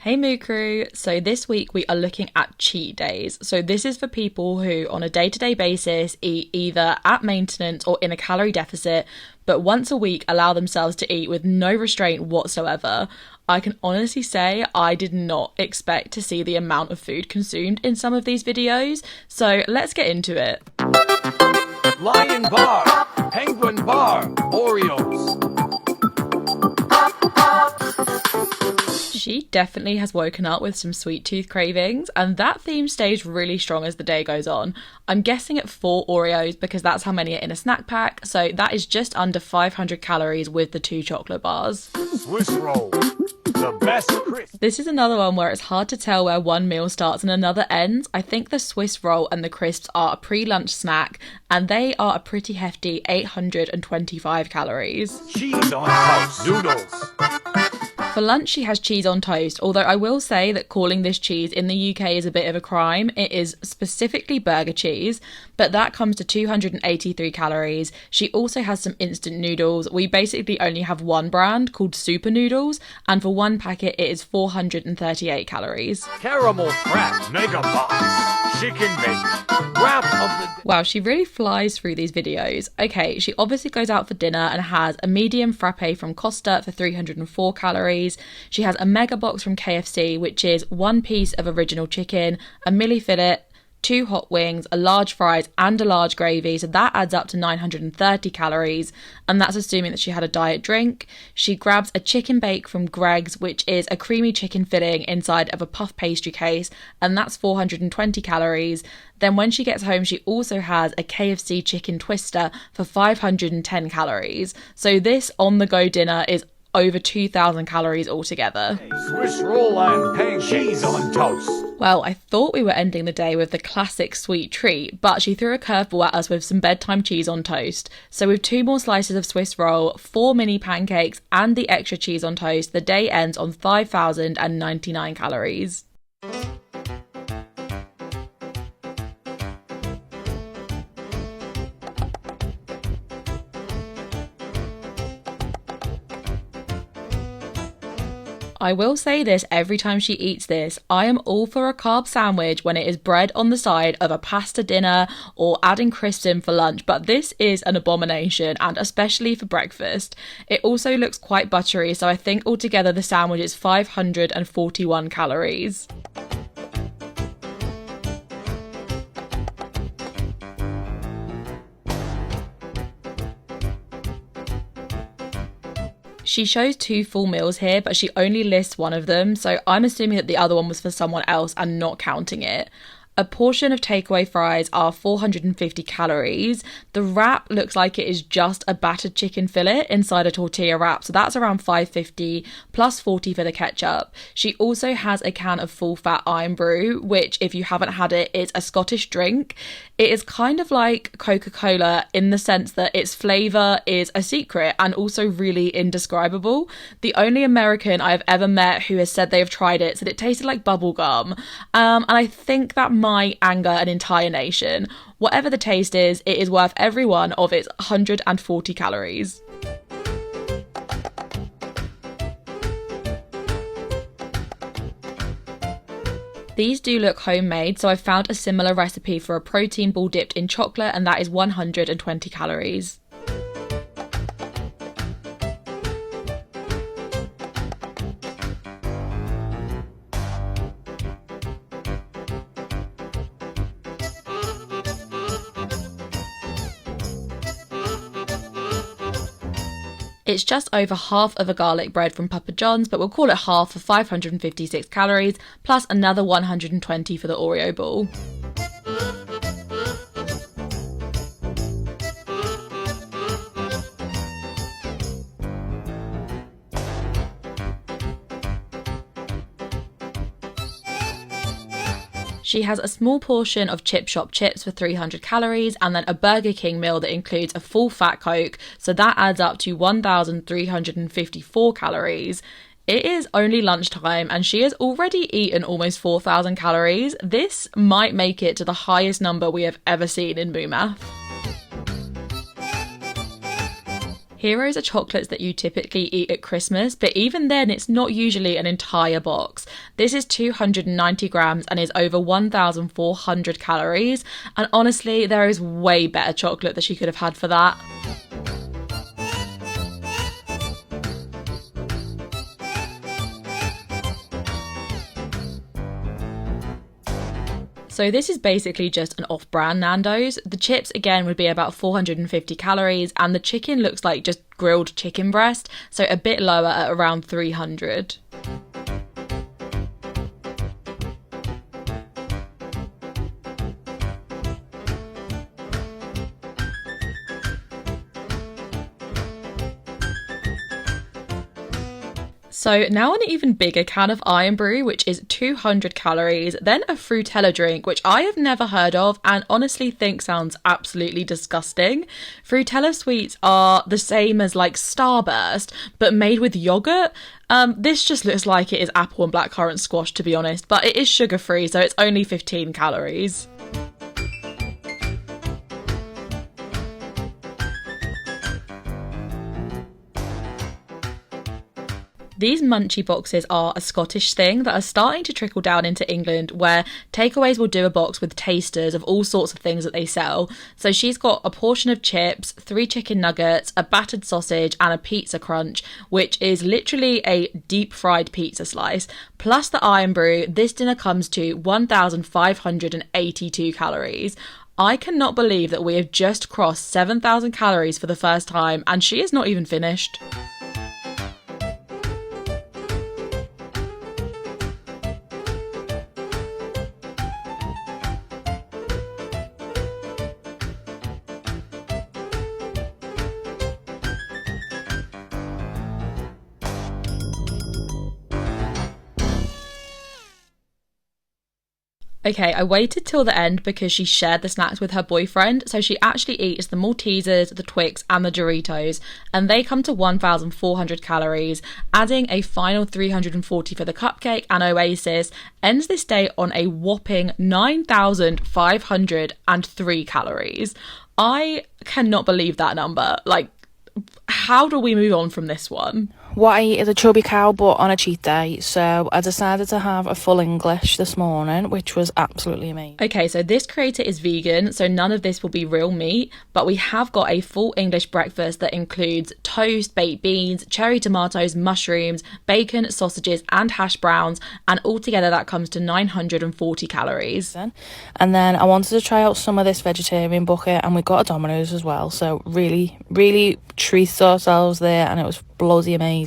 Hey Moo Crew! So this week we are looking at cheat days. So this is for people who on a day-to-day basis eat either at maintenance or in a calorie deficit, but once a week allow themselves to eat with no restraint whatsoever. I can honestly say I did not expect to see the amount of food consumed in some of these videos. So let's get into it. Lion bar, penguin bar, Oreos. She definitely has woken up with some sweet tooth cravings, and that theme stays really strong as the day goes on. I'm guessing at 4 Oreos because that's how many are in a snack pack, so that is just under 500 calories with the 2 chocolate bars. Swiss roll, the best crisp. This is another one where it's hard to tell where one meal starts and another ends. I think the Swiss roll and the crisps are a pre-lunch snack, and they are a pretty hefty 825 calories. Cheese on toast, noodles. For lunch, she has cheese on toast, although I will say that calling this cheese in the UK is a bit of a crime. It is specifically burger cheese, but that comes to 283 calories. She also has some instant noodles. We basically only have one brand called Super Noodles, and for one packet it is 438 calories. Caramel crab, mega box, chicken bake, wrap of the... Wow, she really flies through these videos. Okay, she obviously goes out for dinner and has a medium frappe from Costa for 304 calories. She has a mega box from KFC, which is 1 piece of original chicken, a milli fillet, 2 hot wings, a large fries and a large gravy, so that adds up to 930 calories, and that's assuming that she had a diet drink. She grabs a chicken bake from Greg's, which is a creamy chicken filling inside of a puff pastry case, and that's 420 calories. Then when she gets home, she also has a KFC chicken twister for 510 calories. So this on-the-go dinner is over 2,000 calories altogether. Swiss roll and pancakes. Cheese on toast. Well, I thought we were ending the day with the classic sweet treat, but she threw a curveball at us with some bedtime cheese on toast. So with 2 more slices of Swiss roll, 4 mini pancakes, and the extra cheese on toast, the day ends on 5,099 calories. I will say this every time she eats this, I am all for a carb sandwich when it is bread on the side of a pasta dinner or adding crisps in for lunch, but this is an abomination, and especially for breakfast. It also looks quite buttery, so I think altogether the sandwich is 541 calories. She shows 2 full meals here, but she only lists one of them, so I'm assuming that the other one was for someone else and not counting it. A portion of takeaway fries are 450 calories. The wrap looks like it is just a battered chicken fillet inside a tortilla wrap, so that's around 550 plus 40 for the ketchup. She also has a can of full-fat Iron Brew, which, if you haven't had it, is a Scottish drink. It is kind of like Coca-Cola in the sense that its flavour is a secret and also really indescribable. The only American I've ever met who has said they've tried it said it tasted like bubble gum, and I think that might anger an entire nation. Whatever the taste is, it is worth every one of its 140 calories. These do look homemade, so I found a similar recipe for a protein ball dipped in chocolate, and that is 120 calories. It's just over half of a garlic bread from Papa John's, but we'll call it half for 556 calories, plus another 120 for the Oreo ball. She has a small portion of Chip Shop chips for 300 calories and then a Burger King meal that includes a full fat Coke, so that adds up to 1,354 calories. It is only lunchtime and she has already eaten almost 4,000 calories. This might make it to the highest number we have ever seen in Moo Math. Heroes are chocolates that you typically eat at Christmas, but even then it's not usually an entire box. This is 290 grams and is over 1,400 calories. And honestly, there is way better chocolate that she could have had for that. So this is basically just an off-brand Nando's. The chips, again, would be about 450 calories, and the chicken looks like just grilled chicken breast, so a bit lower at around 300. So now an even bigger can of Iron Brew, which is 200 calories, then a Fruitella drink, which I have never heard of and honestly think sounds absolutely disgusting. Fruitella sweets are the same as like Starburst, but made with yogurt. This just looks like it is apple and blackcurrant squash, to be honest, but it is sugar-free, so it's only 15 calories. These munchie boxes are a Scottish thing that are starting to trickle down into England, where takeaways will do a box with tasters of all sorts of things that they sell. So she's got a portion of chips, 3 chicken nuggets, a battered sausage and a pizza crunch, which is literally a deep fried pizza slice. Plus the Iron Brew, this dinner comes to 1,582 calories. I cannot believe that we have just crossed 7,000 calories for the first time and she is not even finished. Okay, I waited till the end because she shared the snacks with her boyfriend, so she actually eats the Maltesers, the Twix and the Doritos, and they come to 1,400 calories, adding a final 340 for the cupcake, and Oasis ends this day on a whopping 9,503 calories. I cannot believe that number. Like, how do we move on from this one? What I eat is a chubby cow but on a cheat day, so I decided to have a full English this morning, which was absolutely amazing. Okay, so this creator is vegan, so none of this will be real meat, but we have got a full English breakfast that includes toast, baked beans, cherry tomatoes, mushrooms, bacon, sausages and hash browns, and altogether that comes to 940 calories. And then I wanted to try out some of this vegetarian bucket, and we got a Domino's as well, so really treated ourselves there, and it was bloody amazing.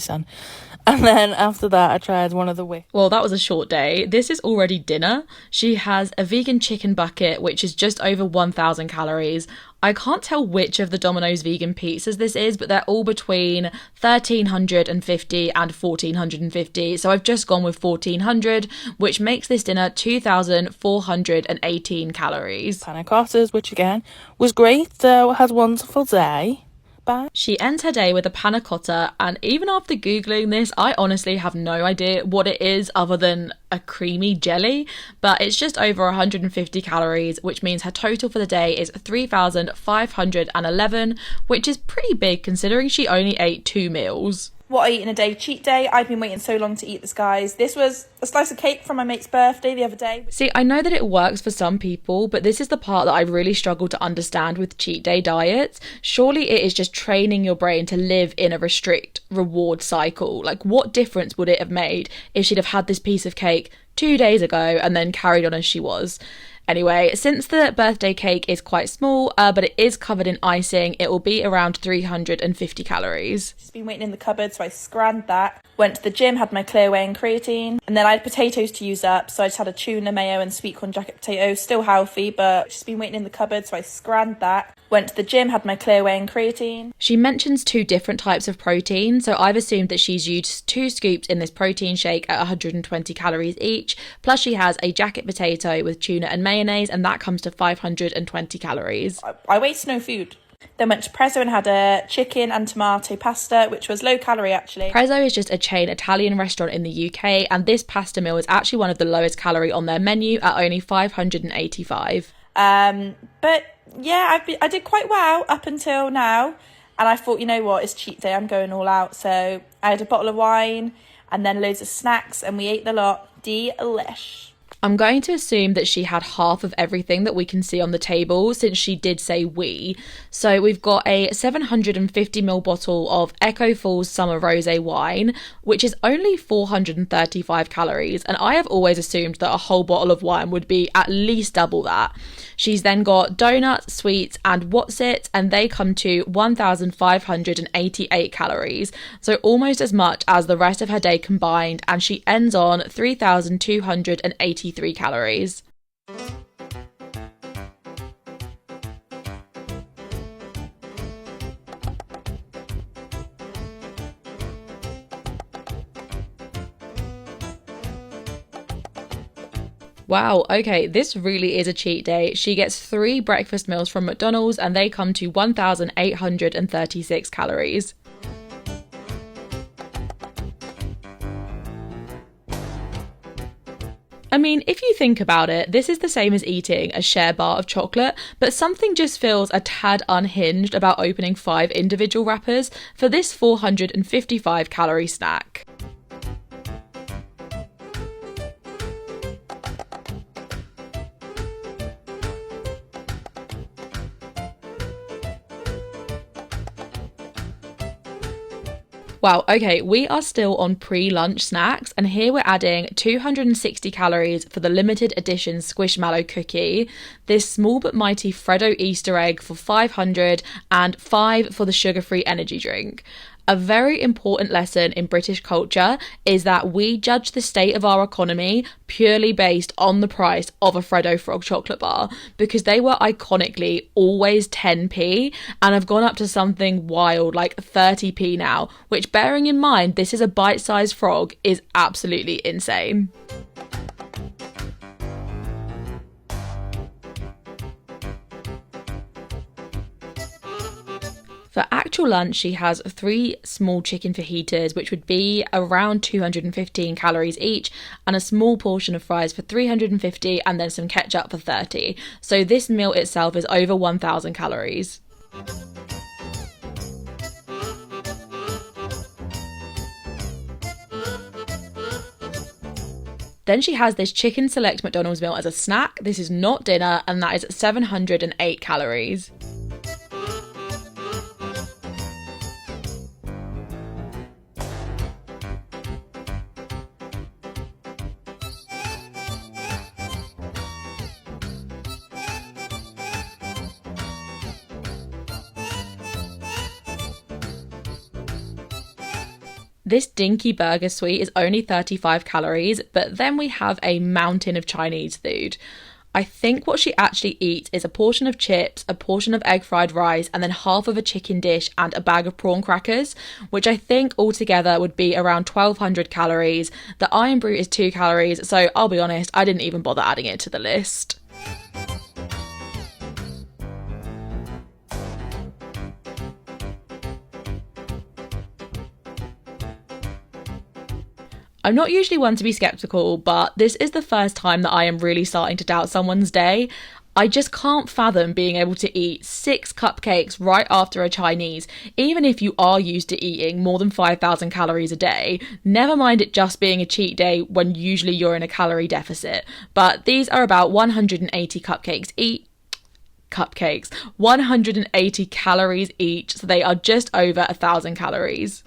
And then after that I tried one of the WIEIAD. Well, that was a short day. This is already dinner. She has a vegan chicken bucket, which is just over 1,000 calories. I can't tell which of the Domino's vegan pizzas this is, but they're all between 1,350 and 1,450. So I've just gone with 1,400, which makes this dinner 2,418 calories. Panna cottas, which again was great. So I had a wonderful day. Bye. She ends her day with a panna cotta, and even after Googling this, I honestly have no idea what it is other than a creamy jelly, but it's just over 150 calories, which means her total for the day is 3,511, which is pretty big considering she only ate 2 meals. What I eat in a day, cheat day. I've been waiting so long to eat this, guys. This was a slice of cake from my mate's birthday the other day. See, I know that it works for some people, but this is the part that I really struggle to understand with cheat day diets. Surely it is just training your brain to live in a restrict reward cycle. Like, what difference would it have made if she'd have had this piece of cake 2 days ago and then carried on as she was? Anyway, since the birthday cake is quite small, but it is covered in icing, it will be around 350 calories. She's been waiting in the cupboard, so I scranned that. Went to the gym, had my clear whey and creatine, and then I had potatoes to use up, so I just had a tuna, mayo and sweet corn jacket potato. Still healthy, but she's been waiting in the cupboard, so I scranned that. Went to the gym, had my clear whey and creatine. She mentions 2 different types of protein, so I've assumed that she's used 2 scoops in this protein shake at 120 calories each, plus she has a jacket potato with tuna and mayonnaise, and that comes to 520 calories. I wasted no food. Then went to Prezzo and had a chicken and tomato pasta, which was low calorie actually. Prezzo is just a chain Italian restaurant in the UK, and this pasta meal is actually one of the lowest calorie on their menu at only 585. But yeah, I did quite well up until now. And I thought, you know what, it's cheat day, I'm going all out. So I had a bottle of wine and then loads of snacks, and we ate the lot. Delish. I'm going to assume that she had half of everything that we can see on the table, since she did say we. So we've got a 750ml bottle of Echo Falls Summer Rosé wine, which is only 435 calories. And I have always assumed that a whole bottle of wine would be at least double that. She's then got donuts, sweets, and what's it, and they come to 1,588 calories. So almost as much as the rest of her day combined, and she ends on 3,283 calories. Wow, okay, this really is a cheat day. She gets 3 breakfast meals from McDonald's and they come to 1,836 calories. I mean, if you think about it, this is the same as eating a share bar of chocolate, but something just feels a tad unhinged about opening 5 individual wrappers for this 455 calorie snack. Wow, okay, we are still on pre-lunch snacks, and here we're adding 260 calories for the limited edition Squishmallow cookie, this small but mighty Freddo Easter egg for 500, and 5 for the sugar-free energy drink. A very important lesson in British culture is that we judge the state of our economy purely based on the price of a Freddo Frog chocolate bar, because they were iconically always 10p and have gone up to something wild like 30p now, which, bearing in mind this is a bite-sized frog, is absolutely insane. For actual lunch, she has 3 small chicken fajitas, which would be around 215 calories each, and a small portion of fries for 350, and then some ketchup for 30. So this meal itself is over 1,000 calories. Then she has this chicken select McDonald's meal as a snack. This is not dinner, and that is 708 calories. This dinky burger suite is only 35 calories, but then we have a mountain of Chinese food. I think what she actually eats is a portion of chips, a portion of egg fried rice, and then half of a chicken dish and a bag of prawn crackers, which I think altogether would be around 1,200 calories. The Iron Brew is 2 calories, so I'll be honest, I didn't even bother adding it to the list. I'm not usually one to be skeptical, but this is the first time that I am really starting to doubt someone's day. I just can't fathom being able to eat 6 cupcakes right after a Chinese, even if you are used to eating more than 5,000 calories a day. Never mind it just being a cheat day when usually you're in a calorie deficit. But these are about 180 cupcakes, 180 calories each, so they are just over 1,000 calories.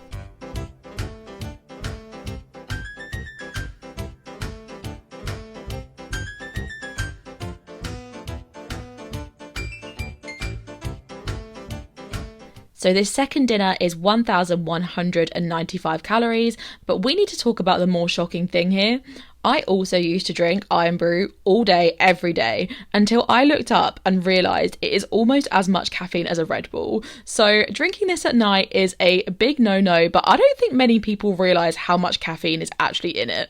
So this second dinner is 1,195 calories, but we need to talk about the more shocking thing here. I also used to drink Iron Brew all day, every day, until I looked up and realised it is almost as much caffeine as a Red Bull. So drinking this at night is a big no-no, but I don't think many people realise how much caffeine is actually in it.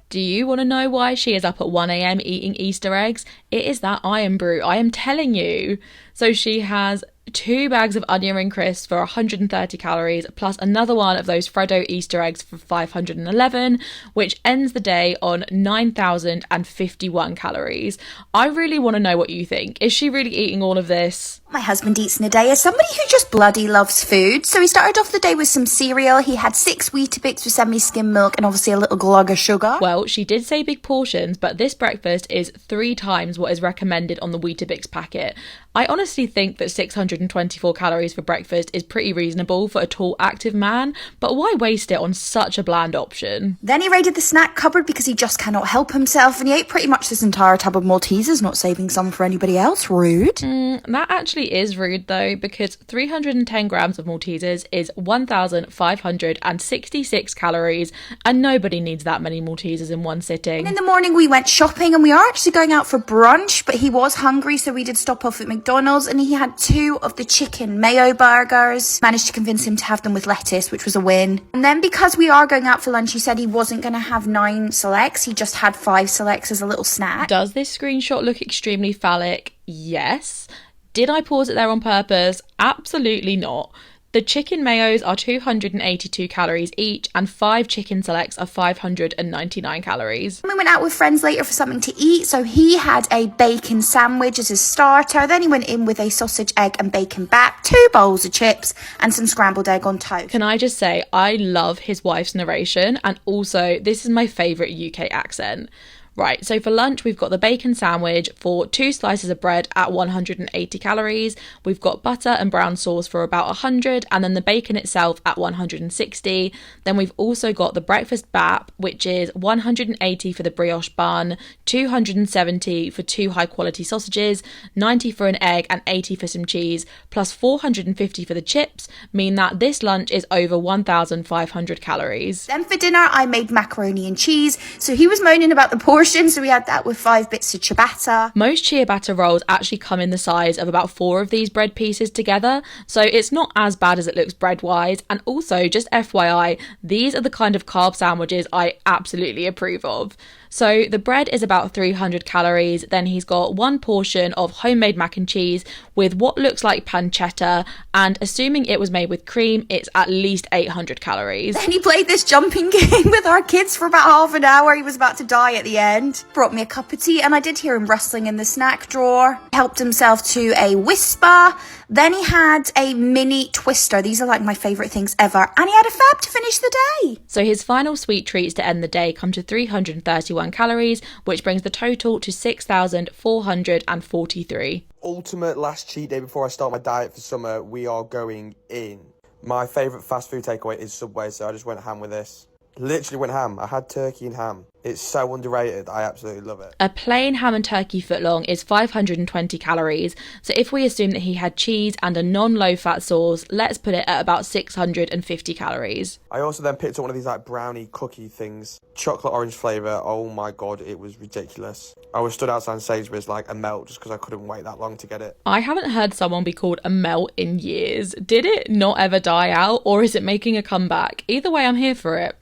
Do you want to know why she is up at 1 a.m. eating Easter eggs? It is that Iron Brew, I am telling you. So she has 2 bags of onion ring crisps for 130 calories, plus another one of those Freddo Easter eggs for 511, which ends the day on 9,051 calories. I really want to know what you think. Is she really eating all of this? My husband eats in a day as somebody who just bloody loves food. So he started off the day with some cereal. He had 6 Weetabix with semi-skim milk and obviously a little glug of sugar. Well, she did say big portions, but this breakfast is 3 times what is recommended on the Weetabix packet. I honestly think that 624 calories for breakfast is pretty reasonable for a tall, active man, but why waste it on such a bland option? Then he raided the snack cupboard because he just cannot help himself, and he ate pretty much this entire tub of Maltesers, not saving some for anybody else. Rude. That actually is rude though, because 310 grams of Maltesers is 1,566 calories, and nobody needs that many Maltesers in one sitting. And in the morning we went shopping, and we are actually going out for brunch, but he was hungry, so we did stop off at McDonald's, and he had 2 of the chicken mayo burgers. Managed to convince him to have them with lettuce, which was a win. And then because we are going out for lunch, he said he wasn't going to have 9 selects. He just had 5 selects as a little snack. Does this screenshot look extremely phallic? Yes. Did I pause it there on purpose? Absolutely not. The chicken mayos are 282 calories each, and 5 chicken selects are 599 calories. We went out with friends later for something to eat, so he had a bacon sandwich as his starter. Then he went in with a sausage, egg and bacon bap, 2 bowls of chips and some scrambled egg on toast. Can I just say, I love his wife's narration, and also this is my favourite UK accent. Right, so for lunch, we've got the bacon sandwich for 2 slices of bread at 180 calories. We've got butter and brown sauce for about 100, and then the bacon itself at 160. Then we've also got the breakfast bap, which is 180 for the brioche bun, 270 for 2 high-quality sausages, 90 for an egg, and 80 for some cheese, plus 450 for the chips, mean that this lunch is over 1,500 calories. Then for dinner, I made macaroni and cheese. So he was moaning about the portion, so we had that with 5 bits of ciabatta. Most ciabatta rolls actually come in the size of about 4 of these bread pieces together, so it's not as bad as it looks bread-wise. And also, just FYI, these are the kind of carb sandwiches I absolutely approve of. So the bread is about 300 calories, then he's got 1 portion of homemade mac and cheese with what looks like pancetta, and assuming it was made with cream, it's at least 800 calories. Then he played this jumping game with our kids for about half an hour. He was about to die at the end. Brought me a cup of tea, and I did hear him rustling in the snack drawer. Helped himself to a Whisper. Then he had a mini Twister. These are like my favourite things ever. And he had a Fab to finish the day. So his final sweet treats to end the day come to 331 calories, which brings the total to 6,443. Ultimate last cheat day before I start my diet for summer, we are going in. My favourite fast food takeaway is Subway, so I just went ham with this. Literally went ham. I had turkey and ham. It's so underrated. I absolutely love it. A plain ham and turkey footlong is 520 calories. So if we assume that he had cheese and a non-low-fat sauce, let's put it at about 650 calories. I also then picked up one of these like brownie cookie things. Chocolate orange flavour. Oh my god, it was ridiculous. I was stood outside Sainsbury's like a melt just because I couldn't wait that long to get it. I haven't heard someone be called a melt in years. Did it not ever die out, or is it making a comeback? Either way, I'm here for it.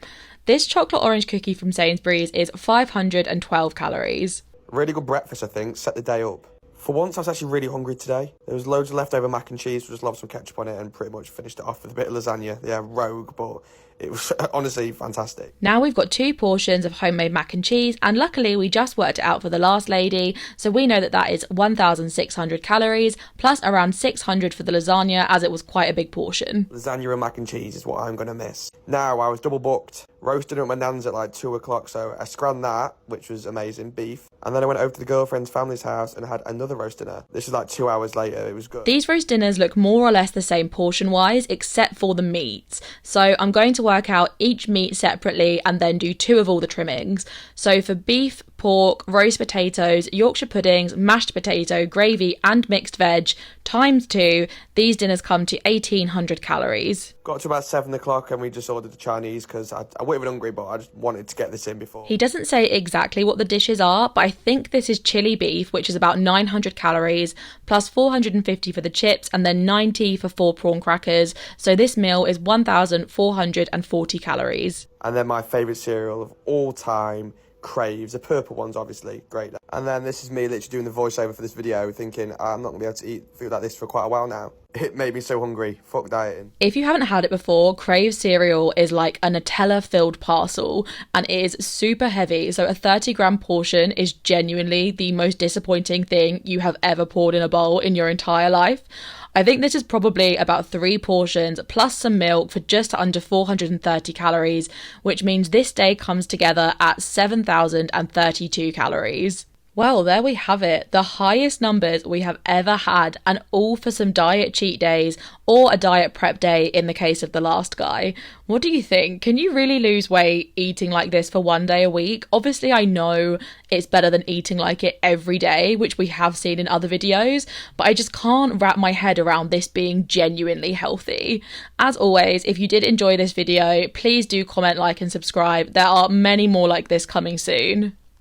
This chocolate orange cookie from Sainsbury's is 512 calories. Really good breakfast, I think. Set the day up. For once, I was actually really hungry today. There was loads of leftover mac and cheese, just loved some ketchup on it, and pretty much finished it off with a bit of lasagna. Yeah, rogue, but it was honestly fantastic. Now we've got 2 portions of homemade mac and cheese, and luckily we just worked it out for the last lady, so we know that that is 1,600 calories, plus around 600 for the lasagna, as it was quite a big portion. Lasagna and mac and cheese is what I'm going to miss. Now, I was double booked. Roasted at my nan's at like 2 o'clock, so I scranned that, which was amazing, beef. And then I went over to the girlfriend's family's house and had another roast dinner. This is like 2 hours later, it was good. These roast dinners look more or less the same portion-wise, except for the meats. So I'm going to work out each meat separately and then do 2 of all the trimmings. So for beef, pork, roast potatoes, Yorkshire puddings, mashed potato, gravy and mixed veg, times 2, these dinners come to 1,800 calories. Got to about 7 o'clock and we just ordered the Chinese because I wasn't even hungry, but I just wanted to get this in before. He doesn't say exactly what the dishes are, but I think this is chili beef, which is about 900 calories, plus 450 for the chips and then 90 for 4 prawn crackers. So this meal is 1,440 calories. And then my favourite cereal of all time, Craves, the purple ones obviously, great. And then this is me literally doing the voiceover for this video thinking I'm not going to be able to eat food like this for quite a while now. It made me so hungry. Fuck dieting. If you haven't had it before, Crave cereal is like a Nutella-filled parcel and it is super heavy. So a 30-gram portion is genuinely the most disappointing thing you have ever poured in a bowl in your entire life. I think this is probably about 3 portions plus some milk for just under 430 calories, which means this day comes together at 7,032 calories. Well, there we have it, the highest numbers we have ever had, and all for some diet cheat days or a diet prep day in the case of the last guy. What do you think? Can you really lose weight eating like this for one day a week? Obviously, I know it's better than eating like it every day, which we have seen in other videos, but I just can't wrap my head around this being genuinely healthy. As always, if you did enjoy this video, please do comment, like, and subscribe. There are many more like this coming soon.